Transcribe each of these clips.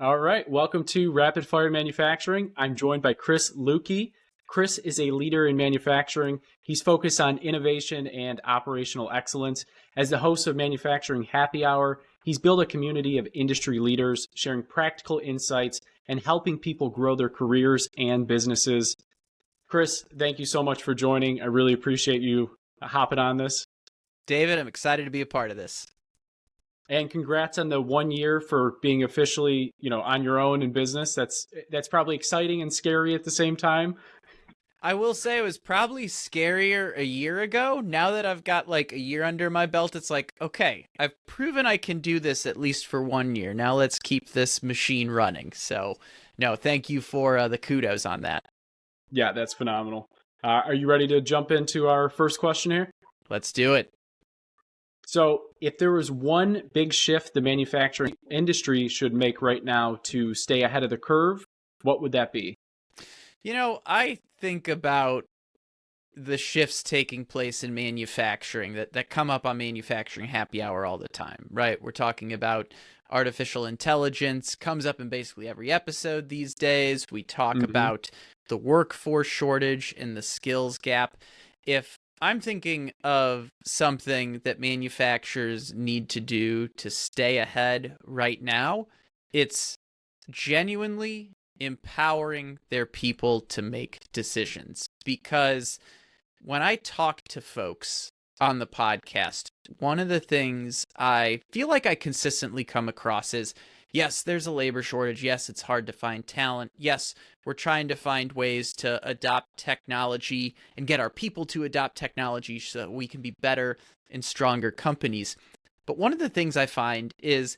All right, welcome to Rapid Fire Manufacturing. I'm joined by Chris Luecke. Chris is a leader in manufacturing. He's focused on innovation and operational excellence. As the host of Manufacturing Happy Hour, he's built a community of industry leaders sharing practical insights and helping people grow their careers and businesses. Chris, thank you so much for joining. I really appreciate you hopping on this. David, I'm excited to be a part of this. And congrats on the 1 year for being officially, on your own in business. That's probably exciting and scary at the same time. I will say it was probably scarier a year ago. Now that I've got like a year under my belt, it's like, okay, I've proven I can do this at least for 1 year. Now let's keep this machine running. So, no, thank you for the kudos on that. Yeah, that's phenomenal. Are you ready to jump into our first question here? Let's do it. So, if there was one big shift the manufacturing industry should make right now to stay ahead of the curve, what would that be? I think about the shifts taking place in manufacturing that come up on Manufacturing Happy Hour all the time, right? We're talking about artificial intelligence, comes up in basically every episode these days. We talk about the workforce shortage and the skills gap. If I'm thinking of something that manufacturers need to do to stay ahead right now, it's genuinely empowering their people to make decisions. Because when I talk to folks on the podcast, one of the things I feel like I consistently come across is, yes, there's a labor shortage. Yes, it's hard to find talent. Yes, we're trying to find ways to adopt technology and get our people to adopt technology so that we can be better and stronger companies. But one of the things I find is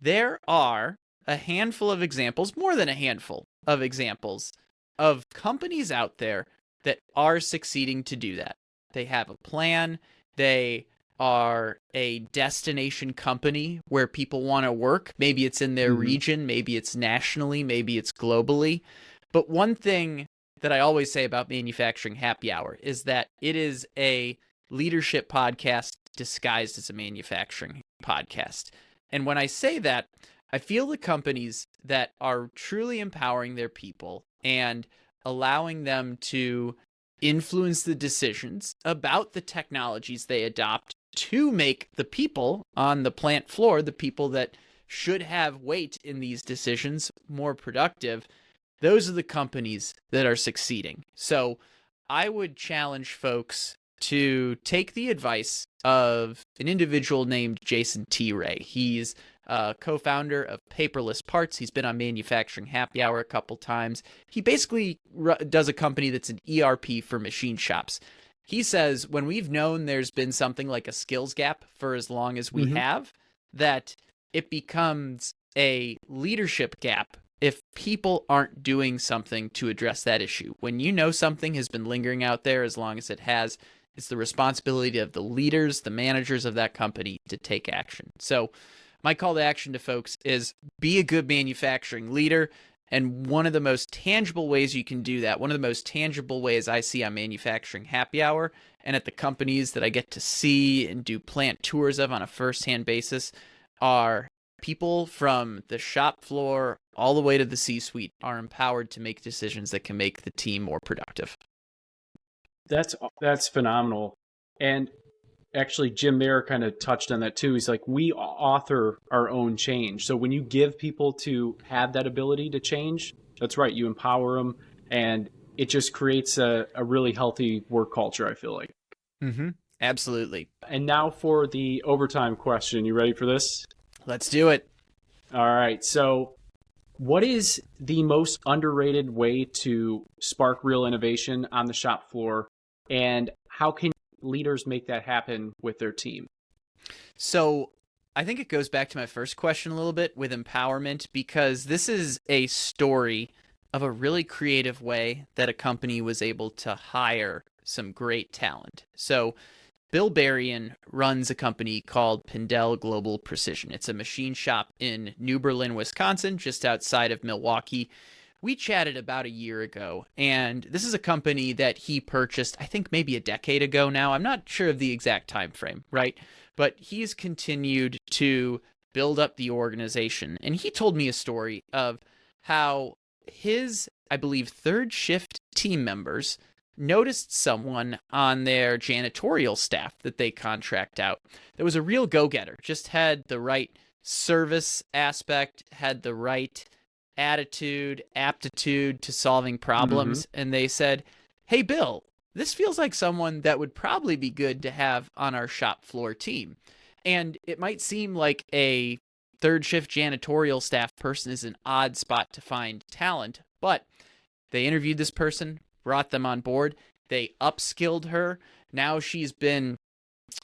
there are a handful of examples, more than a handful of examples, of companies out there that are succeeding to do that. They have a plan. They are a destination company where people want to work. Maybe it's in their region, maybe it's nationally, maybe it's globally. But one thing that I always say about Manufacturing Happy Hour is that it is a leadership podcast disguised as a manufacturing podcast. And when I say that, I feel the companies that are truly empowering their people and allowing them to influence the decisions about the technologies they adopt to make the people on the plant floor, the people that should have weight in these decisions, more productive. Those are the companies that are succeeding. So I would challenge folks to take the advice of an individual named Jason T. Ray. He's co-founder of Paperless Parts. He's been on Manufacturing Happy Hour a couple times. He basically does a company that's an ERP for machine shops. He says when we've known there's been something like a skills gap for as long as we have, that it becomes a leadership gap if people aren't doing something to address that issue. When you know something has been lingering out there as long as it has, it's the responsibility of the leaders, the managers of that company to take action. So my call to action to folks is be a good manufacturing leader. And one of the most tangible ways you can do that, one of the most tangible ways I see on Manufacturing Happy Hour and at the companies that I get to see and do plant tours of on a firsthand basis, are people from the shop floor all the way to the C-suite are empowered to make decisions that can make the team more productive. That's phenomenal. And actually, Jim Mayer kind of touched on that too. He's like, we author our own change. So when you give people to have that ability to change, that's right, you empower them, and it just creates a really healthy work culture, I feel like. Absolutely. And now for the overtime question. You ready for this? Let's do it. All right. So what is the most underrated way to spark real innovation on the shop floor, and how can leaders make that happen with their team? So I think it goes back to my first question a little bit with empowerment, because this is a story of a really creative way that a company was able to hire some great talent. So Bill Berrien runs a company called Pindell Global Precision. It's a machine shop in New Berlin, Wisconsin, just outside of Milwaukee. We chatted about a year ago, and this is a company that he purchased, I think maybe a decade ago now. I'm not sure of the exact time frame, right? But he's continued to build up the organization. And he told me a story of how his, I believe, third shift team members noticed someone on their janitorial staff that they contract out that was a real go-getter, just had the right service aspect, had the right attitude, aptitude to solving problems. And they said, hey, Bill, this feels like someone that would probably be good to have on our shop floor team. And it might seem like a third shift janitorial staff person is an odd spot to find talent, but they interviewed this person, brought them on board, they upskilled her. Now she's been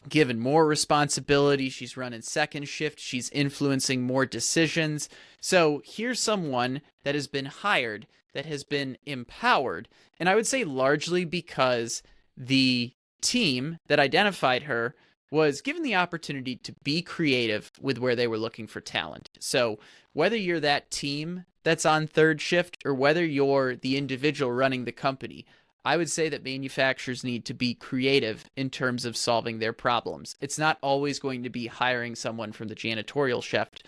given more responsibility. She's running second shift. She's influencing more decisions. So here's someone that has been hired, that has been empowered. And I would say largely because the team that identified her was given the opportunity to be creative with where they were looking for talent. So whether you're that team that's on third shift or whether you're the individual running the company, I would say that manufacturers need to be creative in terms of solving their problems. It's not always going to be hiring someone from the janitorial shift,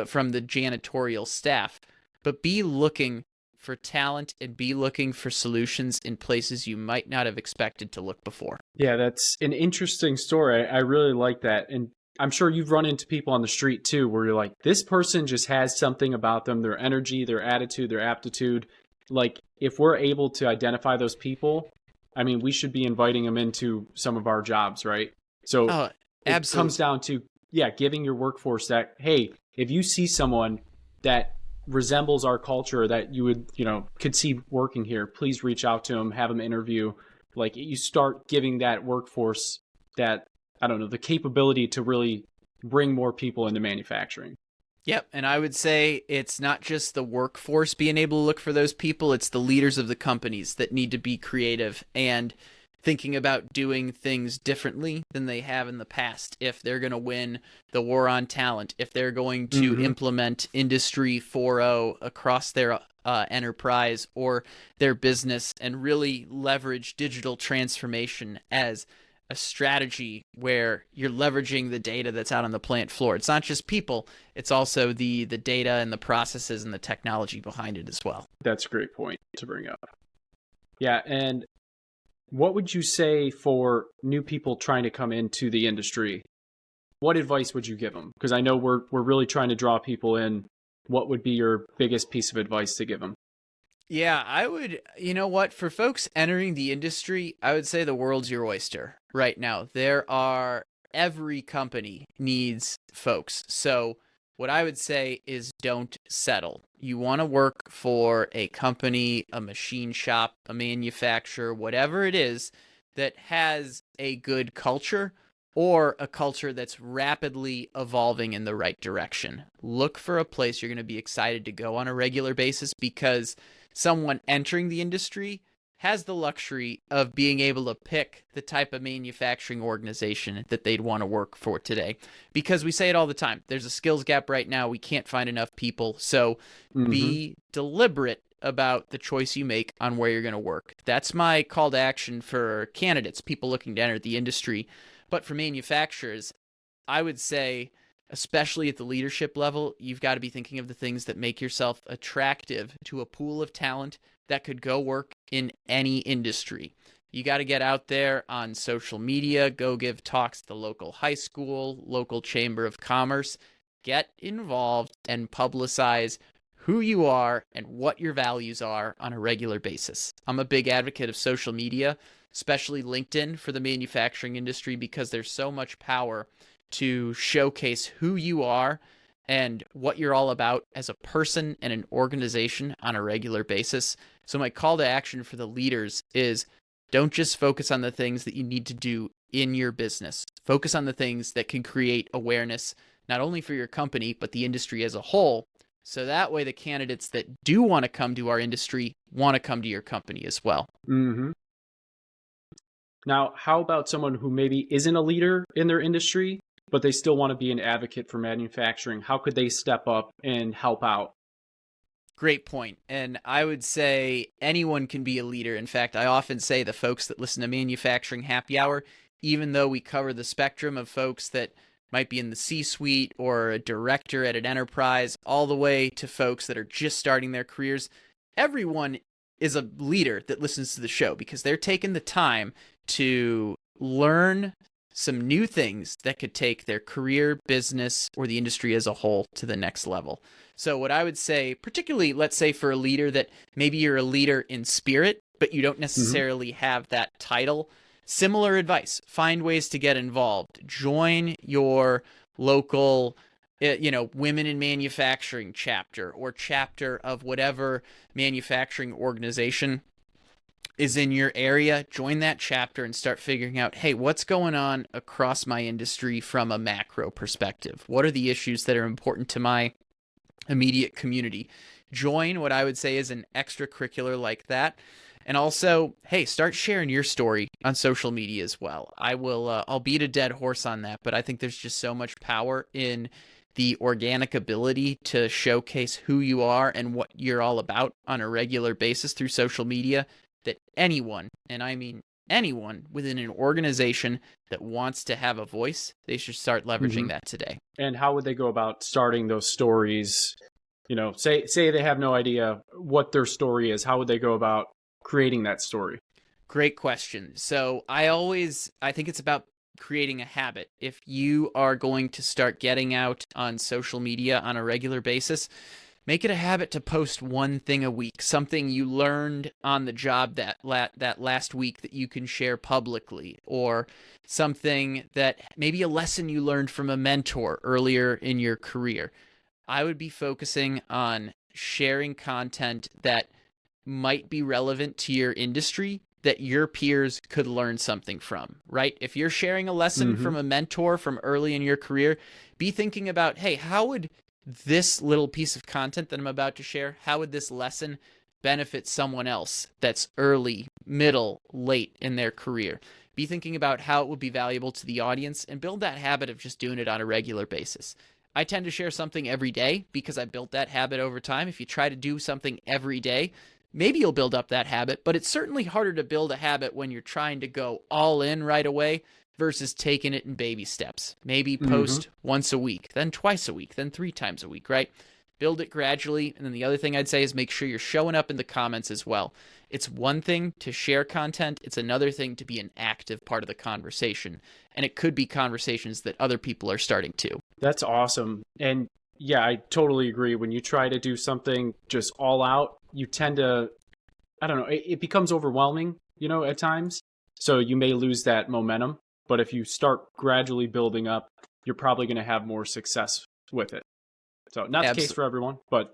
from the janitorial staff, but be looking for talent and be looking for solutions in places you might not have expected to look before. Yeah, that's an interesting story. I really like that. And I'm sure you've run into people on the street too, where you're like, this person just has something about them, their energy, their attitude, their aptitude. Like, if we're able to identify those people, I mean, we should be inviting them into some of our jobs, right? So it comes down to, giving your workforce that, hey, if you see someone that resembles our culture that you would, could see working here, please reach out to them, have them interview. Like, you start giving that workforce that, I don't know, the capability to really bring more people into manufacturing. Yep, and I would say it's not just the workforce being able to look for those people, it's the leaders of the companies that need to be creative and thinking about doing things differently than they have in the past if they're going to win the war on talent, if they're going to implement Industry 4.0 across their enterprise or their business and really leverage digital transformation as a strategy where you're leveraging the data that's out on the plant floor. It's not just people, it's also the data and the processes and the technology behind it as well. That's a great point to bring up. Yeah, and what would you say for new people trying to come into the industry? What advice would you give them? Because I know we're really trying to draw people in. What would be your biggest piece of advice to give them? Yeah, I would, for folks entering the industry, I would say the world's your oyster right now. Every company needs folks. So what I would say is don't settle. You want to work for a company, a machine shop, a manufacturer, whatever it is that has a good culture or a culture that's rapidly evolving in the right direction. Look for a place you're going to be excited to go on a regular basis because someone entering the industry has the luxury of being able to pick the type of manufacturing organization that they'd want to work for today. Because we say it all the time, there's a skills gap right now. We can't find enough people. So be deliberate about the choice you make on where you're going to work. That's my call to action for candidates, people looking to enter the industry. But for manufacturers, I would say, especially at the leadership level, you've got to be thinking of the things that make yourself attractive to a pool of talent that could go work in any industry. You got to get out there on social media, go give talks at the local high school, local chamber of commerce, get involved and publicize who you are and what your values are on a regular basis. I'm a big advocate of social media, especially LinkedIn for the manufacturing industry, because there's so much power to showcase who you are and what you're all about as a person and an organization on a regular basis. So my call to action for the leaders is don't just focus on the things that you need to do in your business. Focus on the things that can create awareness, not only for your company, but the industry as a whole. So that way the candidates that do want to come to our industry want to come to your company as well. Now, how about someone who maybe isn't a leader in their industry, but they still want to be an advocate for manufacturing? How could they step up and help out? Great point. And I would say anyone can be a leader. In fact, I often say the folks that listen to Manufacturing Happy Hour, even though we cover the spectrum of folks that might be in the C-suite or a director at an enterprise, all the way to folks that are just starting their careers. Everyone is a leader that listens to the show because they're taking the time to learn some new things that could take their career, business, or the industry as a whole to the next level. So what I would say, particularly, let's say for a leader that maybe you're a leader in spirit, but you don't necessarily have that title, similar advice: find ways to get involved. Join your local women in manufacturing chapter or chapter of whatever manufacturing organization is in your area. Join that chapter and start figuring out, hey, what's going on across my industry from a macro perspective? What are the issues that are important to my immediate community? Join what I would say is an extracurricular like that. And also, hey, start sharing your story on social media as well. I'll beat a dead horse on that, but I think there's just so much power in the organic ability to showcase who you are and what you're all about on a regular basis through social media, that anyone, and I mean anyone within an organization that wants to have a voice, they should start leveraging that today. And how would they go about starting those stories? Say they have no idea what their story is. How would they go about creating that story? Great question. So I think it's about creating a habit. If you are going to start getting out on social media on a regular basis, make it a habit to post one thing a week, something you learned on the job that last week that you can share publicly, or something that maybe a lesson you learned from a mentor earlier in your career. I would be focusing on sharing content that might be relevant to your industry that your peers could learn something from, right? If you're sharing a lesson from a mentor from early in your career, be thinking about, hey, how would this little piece of content that I'm about to share, how would this lesson benefit someone else that's early, middle, late in their career? Be thinking about how it would be valuable to the audience and build that habit of just doing it on a regular basis. I tend to share something every day because I built that habit over time. If you try to do something every day, maybe you'll build up that habit, but it's certainly harder to build a habit when you're trying to go all in right away versus taking it in baby steps. Maybe post once a week, then twice a week, then 3 times a week, right? Build it gradually. And then the other thing I'd say is make sure you're showing up in the comments as well. It's one thing to share content. It's another thing to be an active part of the conversation. And it could be conversations that other people are starting to. That's awesome. And yeah, I totally agree. When you try to do something just all out, you tend to, I don't know, it becomes overwhelming, at times. So you may lose that momentum. But if you start gradually building up, you're probably going to have more success with it. So not the case for everyone, but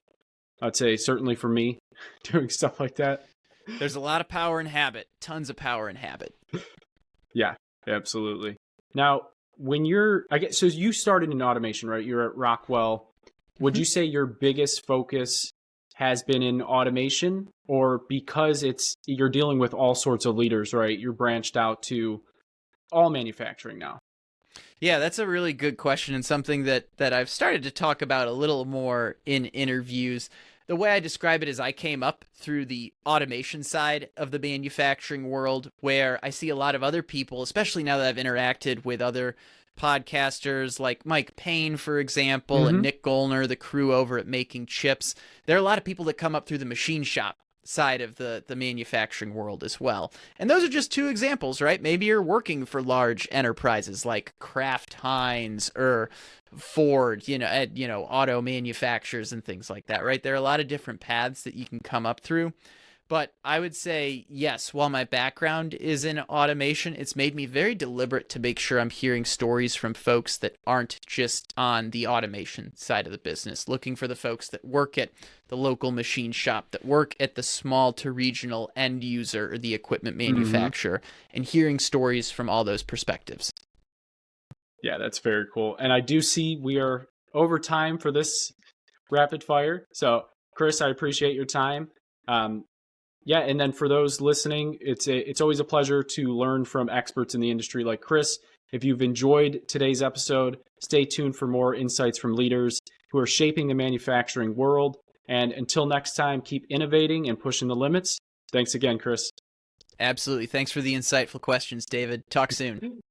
I'd say certainly for me, doing stuff like that. There's a lot of power in habit, tons of power in habit. Yeah, absolutely. Now, so you started in automation, right? You're at Rockwell. Would you say your biggest focus has been in automation, or because you're dealing with all sorts of leaders, right? You're branched out to all manufacturing now? Yeah, that's a really good question, and something that I've started to talk about a little more in interviews. The way I describe it is I came up through the automation side of the manufacturing world, where I see a lot of other people, especially now that I've interacted with other podcasters like Mike Payne, for example, and Nick Gollner, the crew over at Making Chips. There are a lot of people that come up through the machine shop side of the manufacturing world as well. And those are just 2 examples, right? Maybe you're working for large enterprises like Kraft Heinz or Ford, auto manufacturers and things like that, right? There are a lot of different paths that you can come up through. But I would say, yes, while my background is in automation, it's made me very deliberate to make sure I'm hearing stories from folks that aren't just on the automation side of the business, looking for the folks that work at the local machine shop, that work at the small to regional end user or the equipment manufacturer, and hearing stories from all those perspectives. Yeah, that's very cool. And I do see we are over time for this rapid fire. So, Chris, I appreciate your time. Yeah, and then for those listening, it's always a pleasure to learn from experts in the industry like Chris. If you've enjoyed today's episode, stay tuned for more insights from leaders who are shaping the manufacturing world. And until next time, keep innovating and pushing the limits. Thanks again, Chris. Absolutely. Thanks for the insightful questions, David. Talk soon.